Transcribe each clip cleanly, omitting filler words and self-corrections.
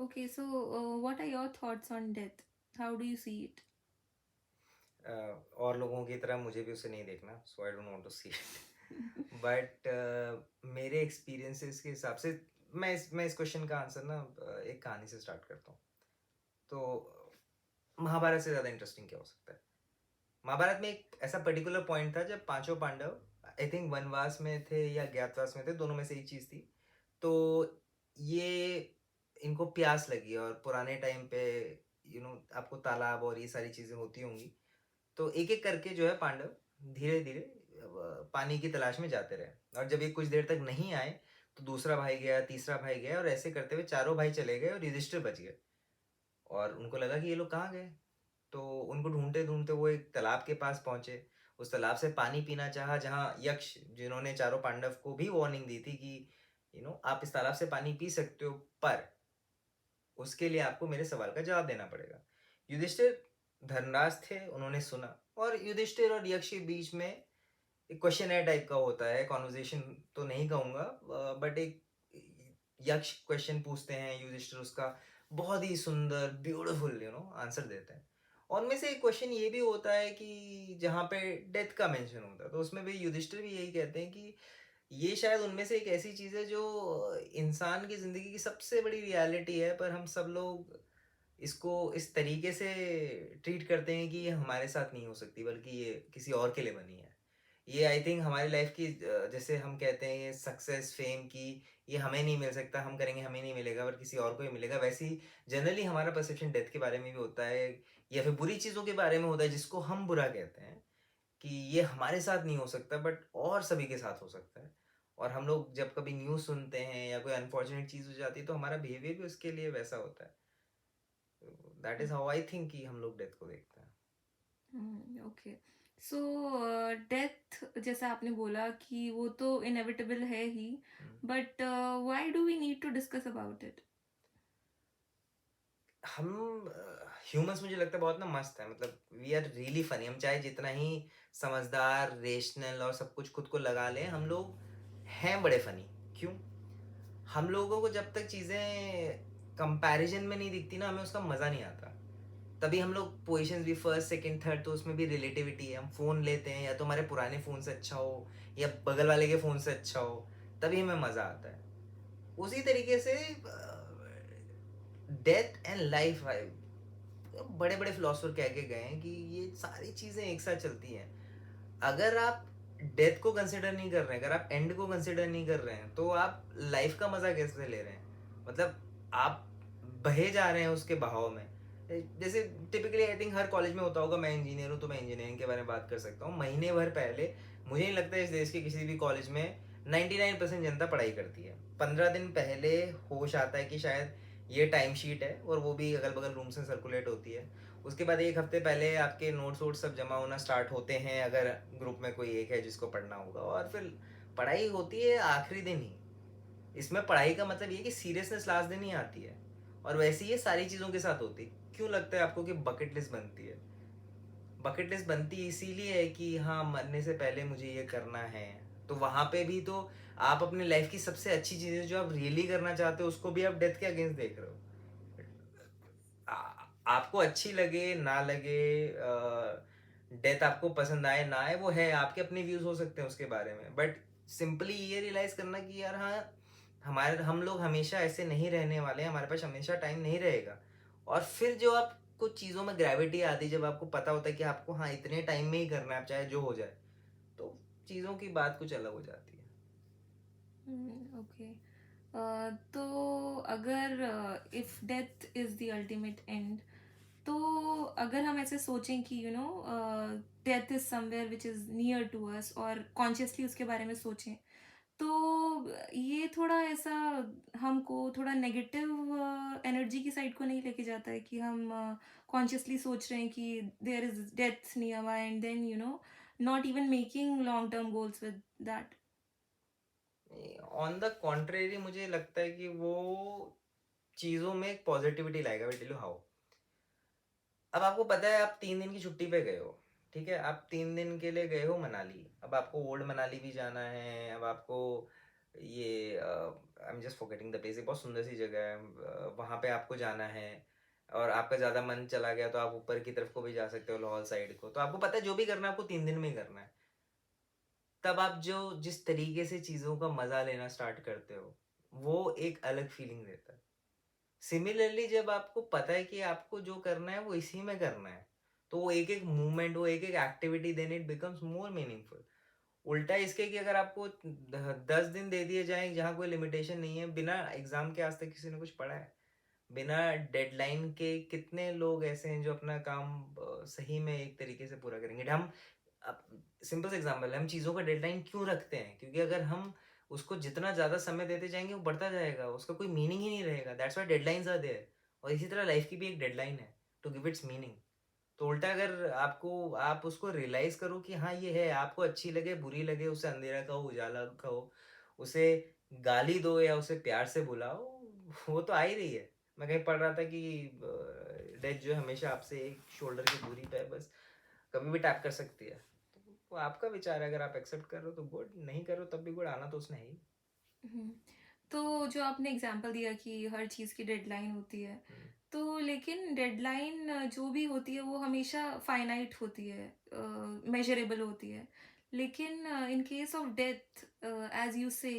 Okay, so what are your thoughts on death? How do you see it? और लोगों की तरह मुझे भी उसे नहीं देखना, so I don't want to see it. But मेरे एक्सपीरियंसेस के हिसाब से मैं इस क्वेश्चन का आंसर ना एक कहानी से स्टार्ट करता हूँ। तो महाभारत से ज़्यादा इंटरेस्टिंग क्या हो सकता है? महाभारत में एक ऐसा पर्टिकुलर पॉइंट था जब पांचों पांडव आई थिंक वनवास में थे या ज्ञातवास में थे, दोनों में से एक चीज़ थी। तो ये इनको प्यास लगी और पुराने टाइम पे आपको तालाब और ये सारी चीज़ें होती होंगी। तो एक एक करके जो है पांडव धीरे धीरे पानी की तलाश में जाते रहे, और जब ये कुछ देर तक नहीं आए तो दूसरा भाई गया, तीसरा भाई गया, और ऐसे करते हुए चारों भाई चले गए और युधिष्ठिर बच गए। और उनको लगा कि ये लोग कहाँ गए। तो उनको ढूंढते ढूंढते वो एक तालाब के पास पहुंचे। उस तालाब से पानी पीना चाहा, जहाँ यक्ष, जिन्होंने चारों पांडव को भी वार्निंग दी थी कि आप इस तालाब से पानी पी सकते हो, पर उसके लिए आपको मेरे सवाल का जवाब देना पड़ेगा। युधिष्ठिर धर्मराज थे, उन्होंने सुना। और युधिष्ठिर और यक्ष के बीच में एक क्वेश्चन है टाइप का होता है, कॉन्वर्जेशन तो नहीं कहूँगा, बट एक यक्ष क्वेश्चन पूछते हैं, युधिष्ठिर उसका बहुत ही सुंदर ब्यूटीफुल आंसर देते हैं। और उनमें से एक क्वेश्चन ये भी होता है कि जहाँ पे डेथ का मेंशन होता है, तो उसमें भी युधिष्ठिर भी यही कहते हैं कि ये शायद उनमें से एक ऐसी चीज़ है जो इंसान की ज़िंदगी की सबसे बड़ी रियलिटी है, पर हम सब लोग इसको इस तरीके से ट्रीट करते हैं कि ये हमारे साथ नहीं हो सकती, बल्कि ये किसी और के लिए बनी है। ये आई थिंक हमारी लाइफ की जैसे हम कहते हैं ये सक्सेस फेम की, ये हमें नहीं मिल सकता, हम करेंगे हमें नहीं मिलेगा, पर किसी और को ही मिलेगा। वैसे ही जनरली हमारा परसेप्शन डेथ के बारे में भी होता है, या फिर बुरी चीज़ों के बारे में होता है जिसको हम बुरा कहते हैं, कि ये हमारे साथ नहीं हो सकता बट और सभी के साथ हो सकता है। और हम लोग जब कभी न्यूज़ सुनते हैं या कोई अनफॉर्चुनेट चीज़ हो जाती है, तो हमारा बिहेवियर भी उसके लिए वैसा होता है। That is how I think कि हम लोग डेथ को देखते हैं। ओके, सो डेथ जैसा आपने बोला कि वो तो इनएविटेबल है ही, hmm. But why do we need to discuss about it? हम ह्यूमंस मुझे लगता है बहुत ना मस्त है, मतलब वी आर रियली फनी। हम चाहे जितना ही समझदार, रेशनल और सब कुछ खुद को लगा लें, हम लोग हैं बड़े फनी। क्यों? हम लोगों को जब तक चीज़ें कंपैरिजन में नहीं दिखती ना, हमें उसका मज़ा नहीं आता। तभी हम लोग पोजीशन भी फर्स्ट सेकंड थर्ड, तो उसमें भी रिलेटिविटी है। हम फ़ोन लेते हैं, या तो हमारे पुराने फ़ोन से अच्छा हो या बगल वाले के फ़ोन से अच्छा हो, तभी हमें मज़ा आता है। उसी तरीके से डेथ एंड लाइफ, बड़े बड़े फिलोसफर कह के गए हैं कि ये सारी चीज़ें एक साथ चलती हैं। अगर आप डेथ को कंसिडर नहीं कर रहे हैं, अगर आप एंड को कंसिडर नहीं कर रहे हैं, तो आप लाइफ का मज़ा कैसे ले रहे हैं? मतलब आप बहे जा रहे हैं उसके बहाव में। जैसे typically I think her college में होता होगा, मैं इंजीनियर हूँ तो मैं इंजीनियरिंग के बारे में बात कर सकता हूँ। महीने भर पहले मुझे नहीं लगता इस देश के किसी भी कॉलेज में 99% जनता पढ़ाई करती है। 15 दिन पहले होश आता है कि शायद ये टाइम शीट है, और वो भी अगल बगल रूम से सर्कुलेट होती है। उसके बाद एक हफ्ते पहले आपके नोट्स वोट्स सब जमा होना स्टार्ट होते हैं, अगर ग्रुप में कोई एक है जिसको पढ़ना होगा, और फिर पढ़ाई होती है आखिरी दिन ही। इसमें पढ़ाई का मतलब ये कि सीरियसनेस लास्ट दिन ही आती है। और वैसे ही ये सारी चीज़ों के साथ होती है। क्यों लगता है आपको कि बकेट लिस्ट बनती है? बकेट लिस्ट बनती इसीलिए है कि हाँ, मरने से पहले मुझे ये करना है। तो वहाँ पे भी तो आप अपनी लाइफ की सबसे अच्छी चीज़ें जो आप रियली करना चाहते हो, उसको भी आप डेथ के अगेंस्ट देख रहे हो। आपको अच्छी लगे ना लगे, डेथ आपको पसंद आए ना आए, वो है, आपके अपने व्यूज हो सकते हैं उसके बारे में, बट सिंपली ये रियलाइज करना कि यार हाँ, हम लोग हमेशा ऐसे नहीं रहने वाले हैं, हमारे पास हमेशा टाइम नहीं रहेगा। और फिर जो आप कुछ चीज़ों में ग्रेविटी आती है, जब आपको पता होता है कि आपको हाँ इतने टाइम में ही करना है, आप चाहे जो हो जाए, तो चीज़ों की बात कुछ अलग हो जाती है। ओके, तो अगर if death is the ultimate end, तो अगर हम ऐसे सोचें कि death is somewhere which is near to us, और कॉन्शियसली उसके बारे में सोचें, तो ये थोड़ा ऐसा हमको थोड़ा नेगेटिव एनर्जी की साइड को नहीं लेके जाता है कि हम कॉन्शियसली सोच रहे हैं कि there is death near by, and then not even making long term goals with that? On the contrary मुझे लगता है कि वो चीज़ों में एक पॉजिटिविटी लाएगा। Tell you how. अब आपको पता है आप 3 दिन की छुट्टी पे गए हो, ठीक है, आप 3 दिन के लिए गए हो मनाली। अब आपको ओल्ड मनाली भी जाना है, अब आपको ये I am just forgetting the place, एक बहुत सुंदर सी जगह है, वहाँ पे आपको जाना है और आपका ज़्यादा मन चला गया तो आप ऊपर की तरफ को भी जा सकते हो, लाहौल साइड को, तो आपको पता है जो भी करना है आपको 3 दिन में ही करना है। तब आप जो जिस तरीके से चीज़ों का मज़ा लेना स्टार्ट करते हो, वो एक अलग फीलिंग देता है। सिमिलरली जब आपको पता है कि आपको जो करना है वो इसी में करना है, तो वो एक-एक मूवमेंट, वो एक-एक activity then it becomes more meaningful. उल्टा इसके कि अगर आपको 10 दिन दे दिए जाएँ जहाँ कोई लिमिटेशन नहीं है, बिना एग्ज़ाम के आज तक किसी ने कुछ पढ़ा है? बिना डेडलाइन के कितने लोग ऐसे हैं जो अपना काम सही में एक तरीके से पूरा करेंगे? हम अब सिंपल सा एग्जांपल है, हम चीज़ों का डेडलाइन क्यों रखते हैं? क्योंकि अगर हम उसको जितना ज़्यादा समय देते जाएँगे वो बढ़ता जाएगा, उसका कोई मीनिंग ही नहीं रहेगा। That's why deadlines are there. और इसी तरह लाइफ की भी एक डेडलाइन है टू गिव इट्स मीनिंग। तो उल्टा अगर आप उसको रियलाइज़ करो कि हाँ, ये है, आपको अच्छी लगे, बुरी लगे, उसे अंधेरा कहो, उजाला कहो, उसे गाली दो या उसे प्यार से बुलाओ, वो तो आ ही रही है। मैं कहीं पढ़ रहा था कि डेथ जो है हमेशा आपसे एक शोल्डर की दूरी पे है, बस कभी भी टैप कर सकती है। तो वो आपका विचार है, अगर आप एक्सेप्ट कर रहे हो तो गुड, नहीं कर रहे हो तब भी गुड, आना तो उसने है ही। हम्म, तो जो आपने एग्जांपल दिया कि हर चीज़ की डेडलाइन होती है, हुँ, तो लेकिन डेडलाइन जो भी होती है वो हमेशा फाइनाइट होती है, मेजरेबल होती है। लेकिन in case of death, as you say,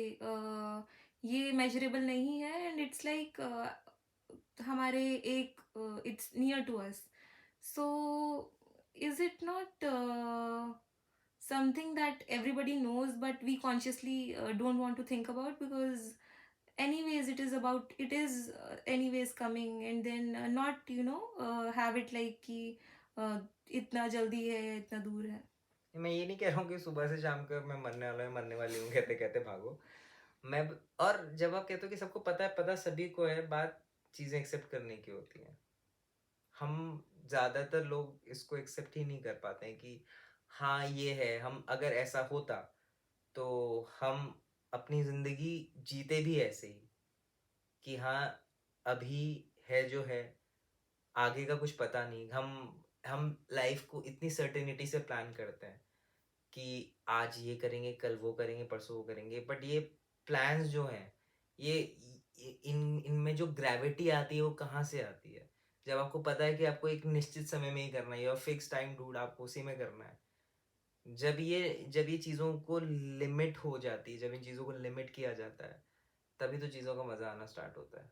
ये मेजरेबल नहीं है, एंड इट्स लाइक हमारे एक, it's near to us. So is it not something that everybody knows but we consciously don't want to think about, because anyways it is anyways coming, and then not have it like कि इतना जल्दी है या इतना दूर है. मैं ये नहीं कह रहा हूँ कि सुबह से शाम तक मैं मरने वाला हूँ, मरने वाली हूँ कहते-कहते भागो। मैं ब और जब आप कहते हो कि सबको पता है, पता सभी को है, बात चीज़ें एक्सेप्ट करने की होती हैं। हम ज़्यादातर लोग इसको एक्सेप्ट ही नहीं कर पाते हैं कि हाँ, ये है, हम अगर ऐसा होता, तो हम अपनी ज़िंदगी जीते भी ऐसे ही कि हाँ, अभी है जो है, आगे का कुछ पता नहीं। हम लाइफ़ को इतनी सर्टेनिटी से प्लान करते हैं कि आज ये करेंगे, कल वो करेंगे, परसों वो करेंगे। बट ये प्लान्स जो हैं, ये इनमें जो ग्रेविटी आती है, वो कहाँ से आती है? जब आपको पता है कि आपको एक निश्चित समय में ही करना है, योर फिक्स टाइम डूड, आपको उसी में करना है। जब ये चीज़ों को लिमिट हो जाती है, जब इन चीज़ों को लिमिट किया जाता है, तभी तो चीज़ों का मज़ा आना स्टार्ट होता है।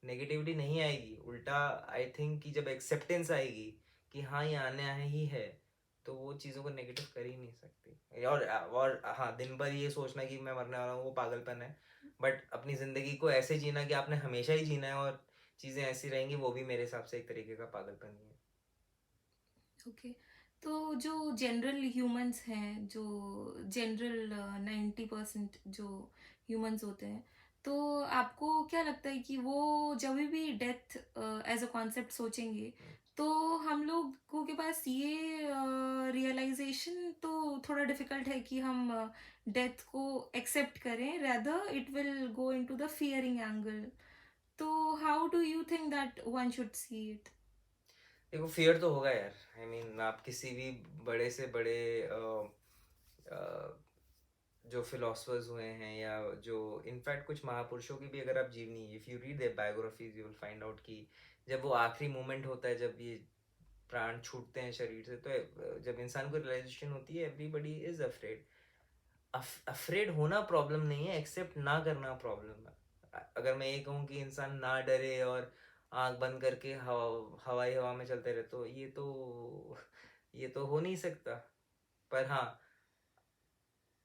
नेगेटिविटी नहीं आएगी, उल्टा आई थिंक कि जब एक्सेप्टेंस आएगी कि हाँ, ये आना ही है, तो वो चीज़ों को नेगेटिव कर ही नहीं सकती। और हाँ, दिन भर ये सोचना कि मैं मरने वाला हूँ, वो पागलपन है। बट अपनी ज़िंदगी को ऐसे जीना कि आपने हमेशा ही जीना है और चीज़ें ऐसी रहेंगी, वो भी मेरे हिसाब से एक तरीके का पागलपन ही है। ओके, तो जो जनरल ह्यूमंस हैं, जो जनरल 90% जो ह्यूमंस होते हैं, तो आपको क्या लगता है कि वो जब भी डेथ एज अ कॉन्सेप्ट सोचेंगे, हुँ। तो हम लोगों के पास ये रियलाइजेशन तो थोड़ा डिफिकल्ट है कि हम डेथ को एक्सेप्ट करें, rather it will go into the fearing angle. तो how do you think that one should see it? देखो, फ़ियर तो होगा यार। आई मीन आप किसी भी बड़े से बड़े अ, जो फिलोसफर्स हुए हैं या जो इनफैक्ट कुछ महापुरुषों की भी अगर आप जीवनी, if you read their biographies, you will find out कि जब वो आखिरी मोमेंट होता है, जब ये प्राण छूटते हैं शरीर से, तो जब इंसान को रियलाइज़ेशन होती है, एवरीबॉडी इज़ अफ्रेड। अफ्रेड होना प्रॉब्लम नहीं है, एक्सेप्ट ना करना प्रॉब्लम है। अगर मैं ये कहूँ कि इंसान ना डरे और आँख बंद करके हवाई हवा में चलते रहे, तो ये तो हो नहीं सकता। पर हाँ,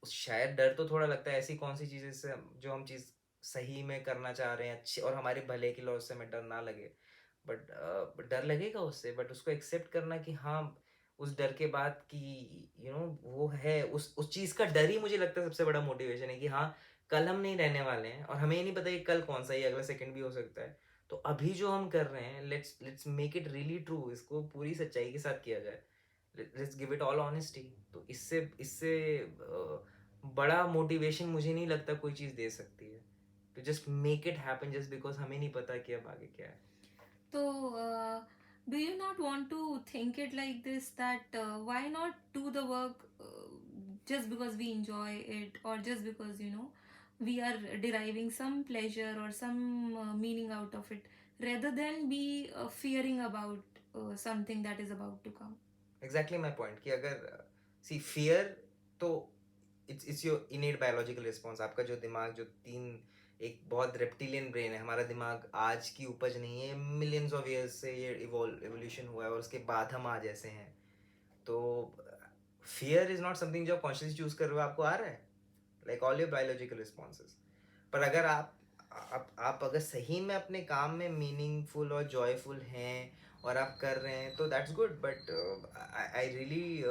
शायद डर तो थोड़ा लगता है, ऐसी कौन-सी चीज़ है जिससे जो हम चीज़ सही में करना चाह रहे हैं, अच्छी और हमारे भले की लॉज से हमें डर ना लगे। बट डर लगेगा उससे, बट उसको एक्सेप्ट करना कि हाँ, उस डर के बाद कि वो है, उस चीज़ का डर ही मुझे लगता है सबसे बड़ा मोटिवेशन है कि हाँ, कल हम नहीं रहने वाले हैं और हमें ये नहीं पता कि कल कौन-सा है, ये अगला सेकंड भी हो सकता है। तो अभी जो हम कर रहे हैं, let's let's make it really true, इसको पूरी सच्चाई के साथ किया जाए। Let's give it all honesty. तो इससे इससे बड़ा मोटिवेशन मुझे नहीं लगता कोई चीज़ दे सकती है। तो just make it happen just because हमें नहीं पता कि अब आगे क्या है। So, do you not want to think it like this, that why not do the work just because we enjoy it, or just because we are deriving some pleasure or some meaning out of it, rather than be fearing about something that is about to come. Exactly my point कि अगर सी fear तो it's your इनेट biological response. आपका जो दिमाग जो तीन एक बहुत रेप्टिलियन ब्रेन है, हमारा दिमाग आज की उपज नहीं है, मिलियंस ऑफ ईयर्स से ये इवोल्यूशन हुआ है और उसके बाद हम आज ऐसे हैं। तो फियर इज नॉट समथिंग जो आप कॉन्शियसली चूज कर रहे हो, आपको आ रहा है like all your biological responses. पर अगर आप अगर सही में अपने काम में मीनिंगफुल और जॉयफुल हैं और आप कर रहे हैं तो that's good. But I really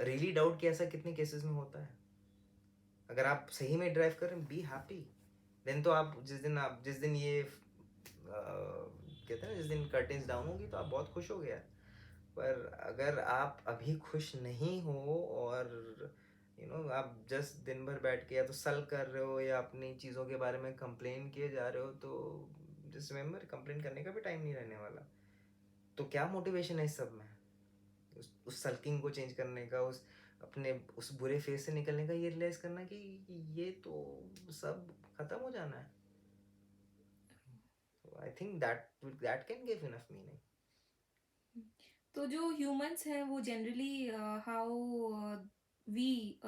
really doubt कि ऐसा कितने केसेस में होता है। अगर आप सही में ड्राइव कर रहे हैं, बी हैप्पी। देन तो आप जिस दिन ये कहते हैं ना, जिस दिन कर्टेन्स डाउन होगी तो आप बहुत खुश हो गया। पर अगर आप अभी खुश नहीं हो और आप जस्ट दिन भर बैठ के या तो सल कर रहे हो या अपनी चीज़ों के बारे में कंप्लेन किए जा रहे हो, तो जस्ट रिमेंबर कंप्लेन करने का भी टाइम नहीं रहने वाला। तो क्या मोटिवेशन है इस सब में? उस सल्किंग को चेंज करने का, उस बुरे फेस से निकलने का, ये रियलाइज करना कि ये तो सब खत्म हो जाना है। I think that can give enough meaning. तो जो ह्यूमंस हैं वो generally how we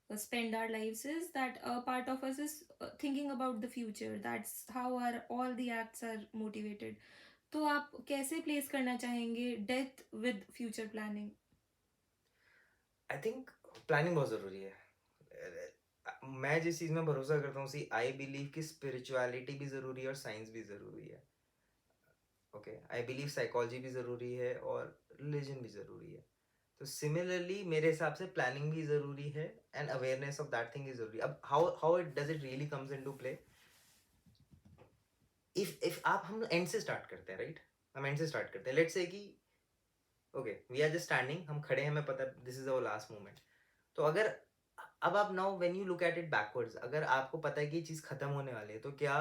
spend our lives is that a part of us is thinking about the future. That's how our all the acts are motivated. तो आप कैसे place करना चाहेंगे death with future planning? I think planning बहुत ज़रूरी है। मैं जिस चीज़ में भरोसा करता हूँ, सी आई बिलीव कि स्पिरिचुअलिटी भी ज़रूरी है और साइंस भी ज़रूरी है। ओके, आई बिलीव साइकोलॉजी भी ज़रूरी है और रिलीजन भी ज़रूरी है। तो सिमिलरली मेरे हिसाब से प्लानिंग भी ज़रूरी है and awareness of that thing is ज़रूरी। अब how it does it really comes into play? If आप हम एंड से स्टार्ट करते हैं, राइट? हम एंड से स्टार्ट करते हैं। लेट्स से कि okay we are just standing, हम खड़े हैं, हमें पता this is our last moment. तो अगर अब आप now when you look at it backwards, अगर आपको पता है कि ये चीज़ खत्म होने वाली है, तो क्या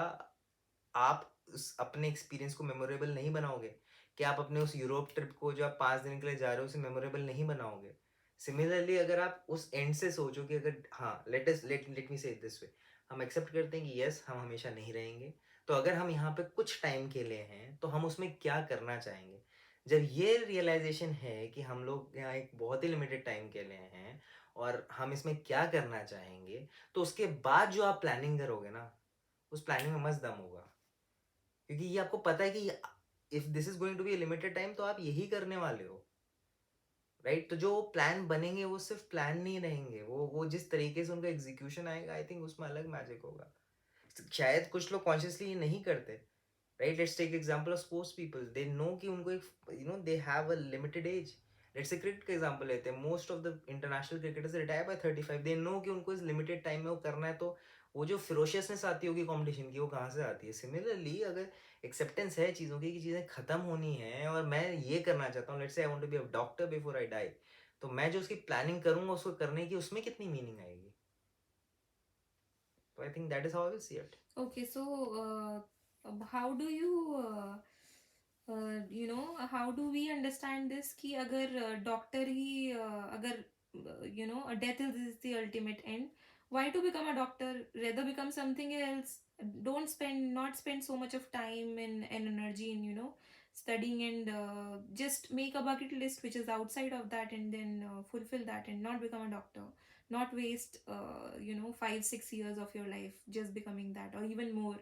आप उस अपने एक्सपीरियंस को मेमोरेबल नहीं बनाओगे? क्या आप अपने उस यूरोप ट्रिप को जो आप 5 दिन के लिए जा रहे हो उसे मेमोरेबल नहीं बनाओगे? सिमिलरली अगर आप उस एंड से सोचो कि अगर हाँ, लेट मी से इट दिस वे, हम एक्सेप्ट करते हैं कि यस हम हमेशा नहीं रहेंगे, तो अगर हम यहाँ पे कुछ टाइम के लिए हैं तो हम उसमें क्या करना चाहेंगे? जब ये रियलाइजेशन है कि हम लोग यहाँ एक बहुत ही लिमिटेड टाइम के लिए हैं और हम इसमें क्या करना चाहेंगे, तो उसके बाद जो आप प्लानिंग करोगे ना, उस प्लानिंग में मस्त दम होगा। क्योंकि ये आपको पता है कि if this is going to be limited time तो आप यही करने वाले हो, राइट? तो जो प्लान बनेंगे वो सिर्फ प्लान नहीं रहेंगे, वो जिस तरीके से उनका एग्जीक्यूशन आएगा, आई थिंक उसमें अलग मैजिक होगा। शायद कुछ लोग कॉन्शियसली ये नहीं करते, right? Let's take example of sports people, they know कि उनको एक they have a limited age. Let's say cricket का एग्जांपल लेते हैं, most of the international cricketers retire by 35। They know कि उनको इस लिमिटेड टाइम में वो करना है। तो वो जो फिरोशियसनेस आती होगी कंपटीशन की, वो कहाँ से आती है? सिमिलरली अगर एक्सेप्टेंस है चीज़ों की कि चीज़ें खत्म होनी है और मैं ये करना चाहता हूँ, let's say I want to be a doctor before I die, तो मैं जो उसकी प्लानिंग करूंगा उसको करने की, उसमें कितनी मीनिंग आएगी? तो आई think that is how I will see it. Okay, so how do you how do we understand this कि अगर डॉक्टर ही अगर death is the ultimate end, why to become a doctor? Rather become something else. Don't spend not spend so much of time and energy in studying, and just make a bucket list which is outside of that, and then fulfill that and not become a doctor. Not waste 5-6 years of your life just becoming that, or even more.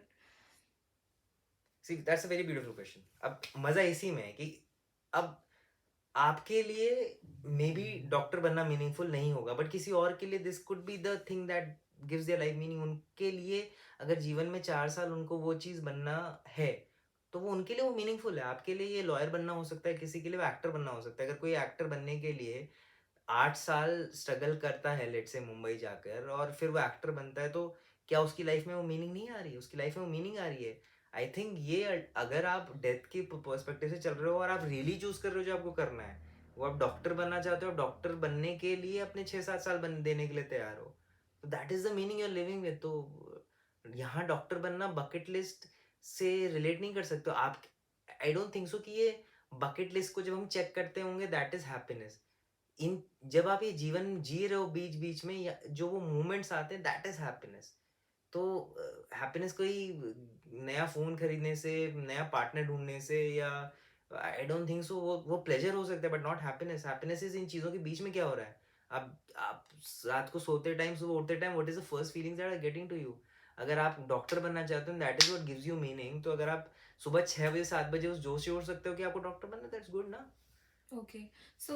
See that's a very beautiful question. अब मजा इसी में है कि अब आपके लिए may be doctor बनना मीनिंगफुल नहीं होगा, बट किसी और के लिए this could be the thing that gives their life meaning. उनके लिए अगर जीवन में 4 साल उनको वो चीज़ बनना है, तो वो उनके लिए वो मीनिंगफुल है। आपके लिए ये लॉयर बनना हो सकता है, किसी के लिए वो एक्टर बनना हो सकता है। अगर कोई एक्टर बनने के लिए 8 साल स्ट्रगल करता है लेट से मुंबई जाकर और फिर वो एक्टर बनता है, तो क्या उसकी लाइफ में वो मीनिंग नहीं आ रही है? उसकी लाइफ में वो मीनिंग आ रही है। आई थिंक ये अगर आप डेथ के पर्सपेक्टिव से चल रहे हो और आप रियली चूज कर रहे हो जो आपको करना है, वो आप डॉक्टर बनना चाहते हो, डॉक्टर बनने के लिए अपने 6-7 साल बन देने के लिए तैयार हो, तो that is the meaning you are living with. तो यहाँ डॉक्टर बनना बकेट लिस्ट से रिलेट नहीं कर सकते हो आप। आई डोंट थिंक सो कि ये बकेट लिस्ट को जब हम चेक करते होंगे दैट इज हैप्पीनेस। इन जब आप ये जीवन जी रहे हो बीच बीच में, या जो वो मोमेंट्स आते हैं, दैट इज हैप्पीनेस। तो हैप्पीनेस कोई नया फ़ोन खरीदने से, नया पार्टनर ढूँढने से या आई डोंट थिंक सो वो प्लेज़र हो सकता है but not happiness. Happiness is in चीज़ों के बीच में क्या हो रहा है? आप रात को सोते टाइम, सुबह उठते time what is the first feelings that are getting to you? अगर आप डॉक्टर बनना चाहते हो that is what gives you meaning. तो अगर आप सुबह 6 बजे 7 बजे उस जोश से उठ सकते हो कि आपको डॉक्टर बनना है, दैट्स गुड ना। ओके। सो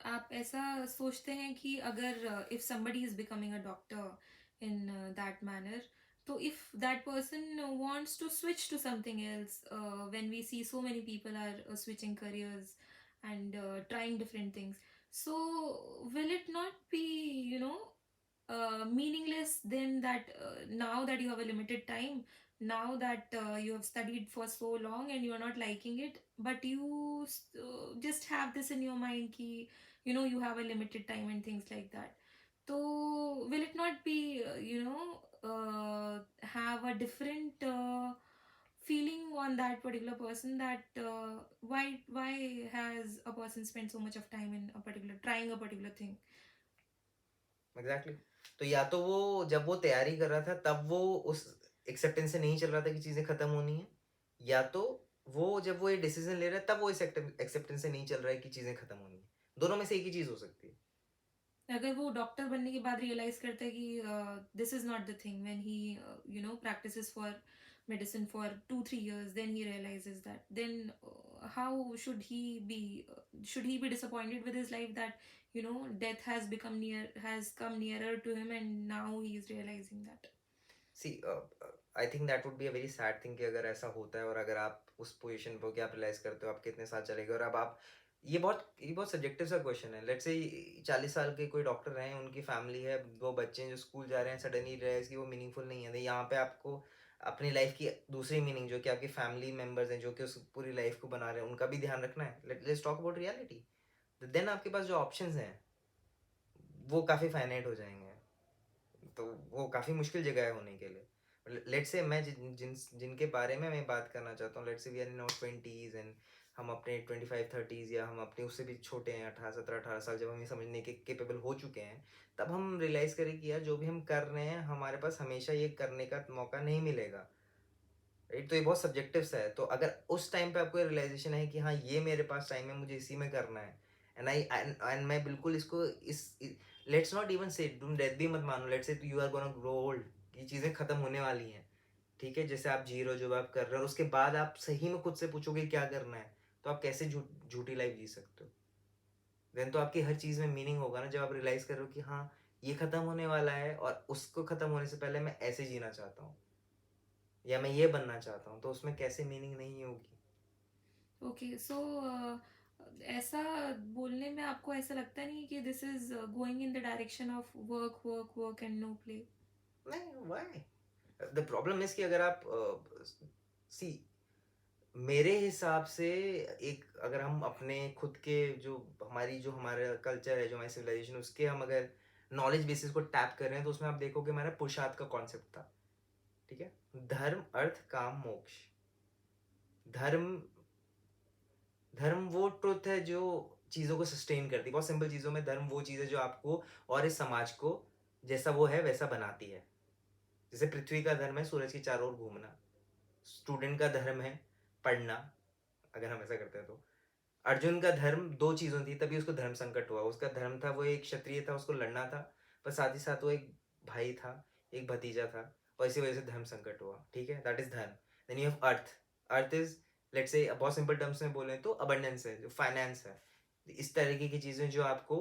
आप ऐसा सोचते हैं कि अगर if somebody is becoming a doctor in that manner, तो if that person wants to switch to something else, when we see so many people are switching careers and trying different things, so will it not be, you know, meaningless then, that now that you have a limited time, now that you have studied for so long and you are not liking it, but you just have this in your mind ki, you know, you have a limited time and things like that. So will it not be, have a different feeling on that particular person, that why has a person spent so much of time in a particular trying a particular thing? Exactly. तो या तो वो जब वो तैयारी कर रहा था तब वो उस एक्सेप्टेंस से नहीं चल रहा था कि चीज़ें खत्म होनी है, या तो वो जब वो ये डिसीज़न ले रहा है तब वो इस एक्सेप्टेंस से नहीं चल रहा है कि चीज़ें खत्म होनी है। दोनों में से एक ही चीज़ हो सकती है। अगर वो डॉक्टर बनने के बाद रियलाइज करता है कि this is not the thing, when he practices for medicine for 2-3 years, then he realizes that, then how should he be disappointed with his life, that death has come nearer to him and now he is realizing that? See I think that would be a very sad thing कि अगर ऐसा होता है और अगर आप उस position पे हो कि आप रियलाइज़ करते हो आप कितने साल चले गए और अब आप ये बहुत सब्जेक्टिव सा क्वेश्चन है। लेट्स से 40 साल के कोई डॉक्टर हैं, उनकी फैमिली है, 2 बच्चे हैं जो स्कूल जा रहे हैं, सडनली रियलाइज़ कि वो मीनिंगफुल नहीं है। तो यहाँ पे आपको अपनी लाइफ़ की दूसरी मीनिंग जो कि आपकी फैमिली मेंबर्स हैं, जो कि उस पूरी लाइफ़ को बना रहे हैं, उनका भी ध्यान रखना है। Let's talk about reality. Then आपके पास जो ऑप्शंस हैं, वो काफ़ी फाइनाइट हो जाएँगे। तो वो काफ़ी मुश्किल जगह है होने के लिए। लेट्स से मैं जिनके बारे में मैं बात करना चाहता हूँ, let's say we are in our 20s and हम अपने 25-30s या हम अपने उससे भी छोटे हैं, 17-18 साल, जब हम ये समझने के केपेबल हो चुके हैं, तब हम रियलाइज़ करें कि यार जो भी हम कर रहे हैं, हमारे पास हमेशा ये करने का मौका नहीं मिलेगा। राइट? तो ये बहुत सब्जेक्टिव सा है। तो अगर उस टाइम पे आपको रियलाइज़ेशन है कि हाँ, ये मेरे पास टाइम है, मुझे इसी में करना है एंड मैं बिल्कुल इसको लेट्स नॉट इवन से तुम डेथ भी मत मानो, let's say you are gonna grow old, ये चीज़ें खत्म होने वाली हैं। ठीक है? जैसे आप जी रहे हो, जो आप कर रहे हो और उसके बाद आप सही में खुद से पूछोगे क्या करना है, तो आप कैसे झूठी लाइफ़ जी सकते हो? देन तो आपकी हर चीज़ में मीनिंग होगा ना, जब आप रियलाइज़ कर रहे हो कि हाँ, ये खत्म होने वाला है और उसको खत्म होने से पहले मैं ऐसे जीना चाहता हूँ या मैं ये बनना चाहता हूँ, तो उसमें कैसे मीनिंग नहीं होगी? ओके, सो ऐसा बोलने में आपको ऐसा लगता नहीं कि this is going in the direction of work work work and no play? नहीं, व्हाई? द प्रॉब्लम इज़ कि अगर आप सी मेरे हिसाब से एक अगर हम अपने खुद के जो हमारा कल्चर है, जो हमारी सिविलाइजेशन है, उसके हम अगर नॉलेज बेसिस को टैप कर रहे हैं, तो उसमें आप देखोगे हमारा पुरुषार्थ का कॉन्सेप्ट था। ठीक है? धर्म, अर्थ, काम, मोक्ष। धर्म धर्म वो ट्रुथ है जो चीज़ों को सस्टेन करती है। बहुत सिंपल चीज़ों में धर्म वो चीज़ है जो आपको और इस समाज को जैसा वो है वैसा बनाती है। जैसे पृथ्वी का धर्म है सूरज के चारों ओर घूमना। स्टूडेंट का धर्म है पढ़ना, अगर हम ऐसा करते हैं तो। अर्जुन का धर्म 2 चीज़ों थी, तभी उसको धर्म संकट हुआ। उसका धर्म था, वो एक क्षत्रिय था, उसको लड़ना था, पर साथ ही साथ वो एक भाई था, एक भतीजा था और इसी वजह से धर्म संकट हुआ। ठीक है? That is dharma. Then you have artha. Artha is let's say बहुत सिंपल टर्म्स में बोलें तो अबंडेंस है, जो फाइनेंस है। इस तरीके की चीज़ें जो आपको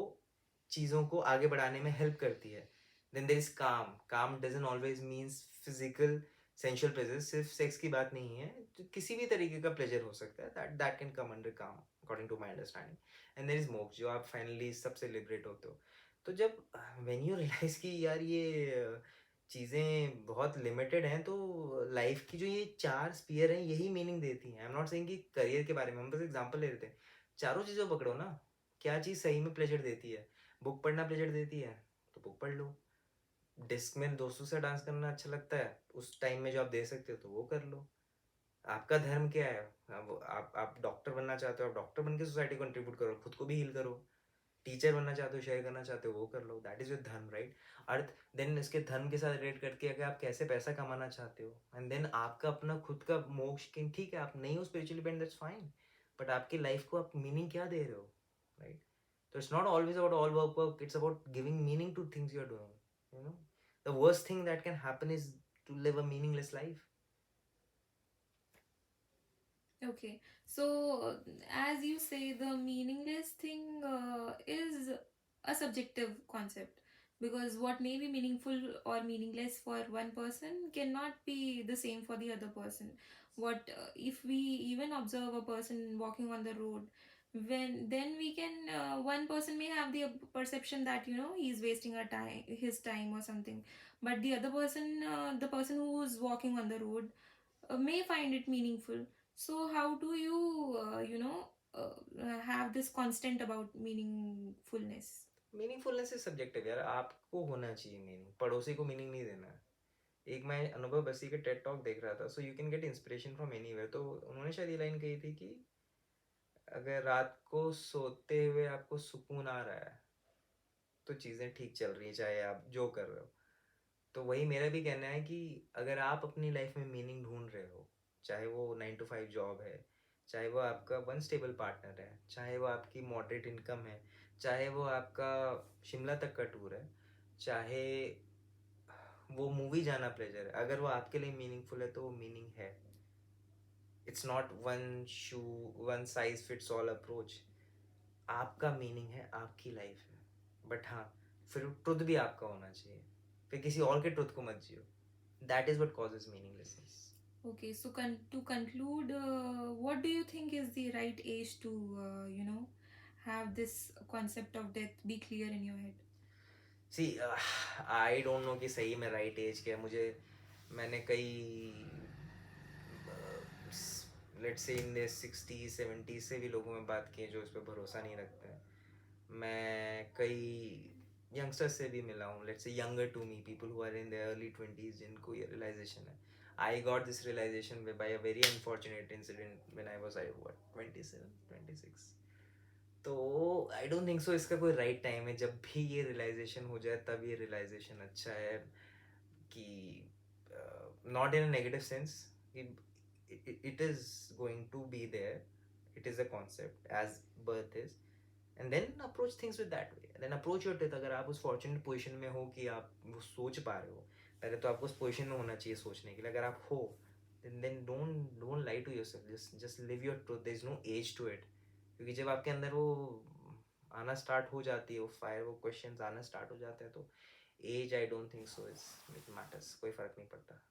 चीज़ों को आगे बढ़ाने में हेल्प करती है। Then there is kaam. Kaam doesn't always means physical sensual pleasure, सिर्फ़ सेक्स की बात नहीं है, तो किसी भी तरीके का प्लेज़र हो सकता है, that that can come under kaam according to my understanding. And there is moksha, जो आप फाइनली सबसे लिबरेट होते हो। तो जब व्हेन यू रियलाइज़ कि यार ये चीज़ें बहुत लिमिटेड हैं, तो लाइफ़ की जो ये 4 स्फीयर हैं, यही मीनिंग देती हैं। आई एम नॉट सेइंग कि करियर के बारे में, हम बस एग्ज़ाम्पल ले रहे थे। चारों चीज़ों को पकड़ो ना, क्या चीज़ सही में प्लेज़र देती है? बुक पढ़ना प्लेज़र देती है, तो बुक पढ़ लो। डिस्क में दोस्तों से डांस करना अच्छा लगता है, उस टाइम में जो आप दे सकते हो, तो वो कर लो। आपका धर्म क्या है? अब आप डॉक्टर बनना चाहते हो, आप डॉक्टर बन के सोसाइटी को कंट्रीब्यूट करो, खुद को भी हील करो। टीचर बनना चाहते हो, शेयर करना चाहते हो, वो कर लो, दैट इज योर धर्म, राइट? अर्थ, देन इसके धर्म के साथ रिलेट करके अगर आप कैसे पैसा कमाना चाहते हो, एंड देन आपका अपना खुद का मोक्ष की, ठीक है आप नहीं हो spiritually bend, that's fine, but आपकी लाइफ को आप मीनिंग क्या दे रहे हो, राइट? तो it's not always about all work work, it's about giving meaning to things you are doing, you know? The worst thing that can happen is to live a meaningless life. Okay, so as you say, the meaningless thing is a subjective concept, because what may be meaningful or meaningless for one person cannot be the same for the other person. What if we even observe a person walking on the road? When then we can one person may have the perception that he's wasting his time or something, but the other person, the person who is walking on the road, may find it meaningful. So how do you have this constant about meaningfulness? Meaningfulness is subjective यार, आपको होना चाहिए meaning, पड़ोसी को meaning नहीं देना है. एक मैं अनुभव बसी के टेड टॉक देख रहा था, so you can get inspiration from anywhere. तो उन्होंने शायद ये लाइन कही थी कि अगर रात को सोते हुए आपको सुकून आ रहा है तो चीज़ें ठीक चल रही है, चाहे आप जो कर रहे हो. तो वही मेरा भी कहना है कि अगर आप अपनी लाइफ में मीनिंग ढूंढ रहे हो, चाहे वो 9 to 5 जॉब है, चाहे वो आपका वन स्टेबल पार्टनर है, चाहे वो आपकी मॉडरेट इनकम है, चाहे वो आपका शिमला तक का टूर है, चाहे वो मूवी जाना प्लेजर है, अगर वो आपके लिए मीनिंगफुल है तो वो मीनिंग है. It's not one shoe one size fits all approach. आपका मीनिंग है, आपकी लाइफ है. बट हाँ, फिर ट्रुथ भी आपका होना चाहिए, फिर किसी और के ट्रुथ को मत जियो. That is what causes meaninglessness. Okay, so to conclude, what do you think is the right age to have this concept of death be clear in your head? See I don't know कि सही में right as क्या है. मुझे, मैंने कई let's say in the 60s 70s से भी लोगों में बात की है जो इस पर भरोसा नहीं रखते हैं. मैं कई यंगस्टर्स से भी मिला हूँ, let's say younger to me, people who are in the early 20s, जिनको ये रियलाइजेशन है. I got this realization by a very unfortunate incident when I was, I what, 27 26. तो आई डोंट थिंक सो इसका कोई राइट टाइम है. जब भी ये रियलाइजेशन हो जाए तब ये रियलाइजेशन अच्छा है, कि not in a negative sense, it is going to be there, it is a concept as birth is, and then approach things with that way, and then approach your death. अगर आप उस fortunate position में हो कि आप वो सोच पा रहे हो, पहले तो आपको उस पोजीशन में होना चाहिए सोचने के लिए. अगर आप हो, then don't lie to yourself, just live your truth. there is no age to it, क्योंकि जब आपके अंदर वो आना स्टार्ट हो जाती है, वो फायर, वो क्वेश्चंस आना स्टार्ट हो जाते हैं, तो as I don't think so is it matters, कोई फर्क नहीं पड़ता.